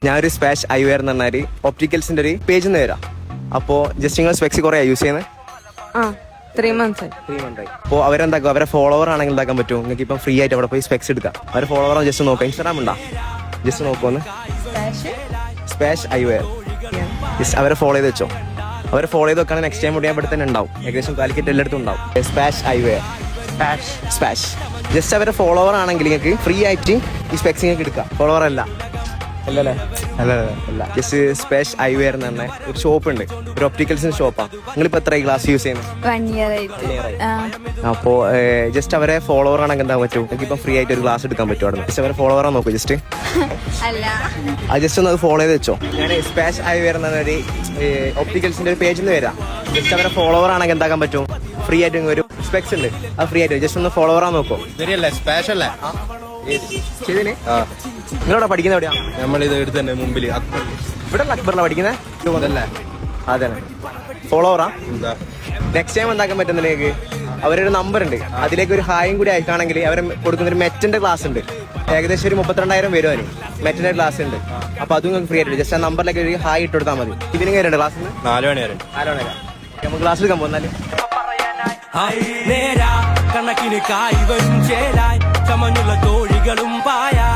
ഞാനൊരു സ്പാഷ് ഐവെയർ എന്ന് പറഞ്ഞാൽ ഒപ്റ്റിക്കൽസിന്റെ ഒരു പേജിൽ നിന്ന് വരാം. അപ്പോൾ ജസ്റ്റ് നിങ്ങൾ സ്പെക്സ് കുറേ യൂസ് ചെയ്യുന്നത് 3 months ആയി. അപ്പോൾ അവരെന്താക്കും, അവരെ ഫോളോവർ ആണെങ്കിൽ എന്താക്കാൻ പറ്റും, നിങ്ങൾക്ക് ഇപ്പം ഫ്രീ ആയിട്ട് അവിടെ പോയി സ്പെക്സ് എടുക്കാം. അവരെ ഫോളോവർ ജസ്റ്റ് നോക്കാം. ഇൻസ്റ്റാഗ്രാം ഉണ്ടാ, ജസ്റ്റ് നോക്കുമെന്ന് സ്പാഷ് ഐവെയർ ജസ്റ്റ് അവരെ ഫോളോ ചെയ്ത് വെച്ചോ. അവരെ ഫോളോ ചെയ്ത് വെക്കുകയാണെങ്കിൽ നെക്സ്റ്റ് ടൈം ഇവിടെ തന്നെ ഉണ്ടാവും. ഏകദേശം കാലിക്കറ്റ് എല്ലായിടത്തും ഉണ്ടാവും സ്പാഷ് ഐവെയർ. സ്പാഷ് ജസ്റ്റ് അവരെ ഫോളോവർ ആണെങ്കിൽ നിങ്ങൾക്ക് ഫ്രീ ആയിട്ട് ഈ സ്പെക്സ് നിങ്ങൾക്ക് എടുക്കാം. ഫോളോവർ അല്ല അല്ലല്ലേ? അല്ല, ജസ്റ്റ് സ്പാഷ് ഐവെയർ എന്ന് പറഞ്ഞ ഒരു ഷോപ്പ് ഉണ്ട്, ഒരു ഒപ്റ്റിക്കൽസിന്റെ ഷോപ്പാണ്. നിങ്ങളിപ്പോൾ എത്ര ഗ്ലാസ് യൂസ് ചെയ്യുന്നത്? 1 year ആയിട്ട്. അപ്പോൾ ജസ്റ്റ് അവരെ ഫോളോവർ ആണെങ്കിൽ എന്താ പറ്റും, നിങ്ങൾക്ക് ഇപ്പം ഫ്രീ ആയിട്ട് ഒരു ഗ്ലാസ് എടുക്കാൻ പറ്റും അവിടെ. ജസ്റ്റ് അവരെ ഫോളോവറാണ് നോക്കൂ. ജസ്റ്റ് അത് ജസ്റ്റ് ഒന്ന് അത് ഫോളോ ചെയ്ത് വെച്ചോ. ഞാൻ സ്പാഷ് ഐവെയർ എന്ന ഒരു ഒപ്റ്റിക്കൽസിന്റെ ഒരു പേജിൽ നിന്ന് വരാം. ജസ്റ്റ് അവരെ ഫോളോവർ ആണെങ്കിൽ എന്താക്കാൻ പറ്റും, ഫ്രീ ആയിട്ട് ഒരു സ്പെക്സ് ഉണ്ട്, അത് ഫ്രീ ആയിട്ട് ജസ്റ്റ് ഒന്ന് ഫോളോവറാ നോക്കോ. നിങ്ങളവിടെ പഠിക്കുന്ന എവിടെയാ? നമ്മളിത് എടുത്ത് തന്നെ മുമ്പിൽ ഇവിടെ അക്ബറിലാണ് പഠിക്കുന്നത്. അതെ, ഫോളോവറാ. നെക്സ്റ്റ് ടൈം എന്താക്കാൻ പറ്റുന്നില്ലെങ്കിൽ അവരൊരു നമ്പർ ഉണ്ട്, അതിലേക്ക് ഒരു ഹായും കൂടി അയക്കുകയാണെങ്കിൽ അവർ കൊടുക്കുന്ന ഒരു മെറ്റിന്റെ ക്ലാസ് ഉണ്ട്. ഏകദേശം ഒരു 32,000 വരും അതിന്. മെറ്റിന്റെ ക്ലാസ് ഉണ്ട്. അപ്പൊ അതും നിങ്ങൾക്ക് ഫ്രീ ആയിട്ട് ജസ്റ്റ് ആ നമ്പറിലേക്ക് ഒരു ഹായ് ഇട്ട് കൊടുത്താൽ മതി. ഇതിന് കയറുണ്ട് ക്ലാസ്സിന് 4 മണി വരെ. നമുക്ക് ക്ലാസ് എടുക്കാൻ പോകുന്നാല് കണക്കിന് കായ് വരും ചേരായി ചമഞ്ഞുള്ള തോഴികളും പായാ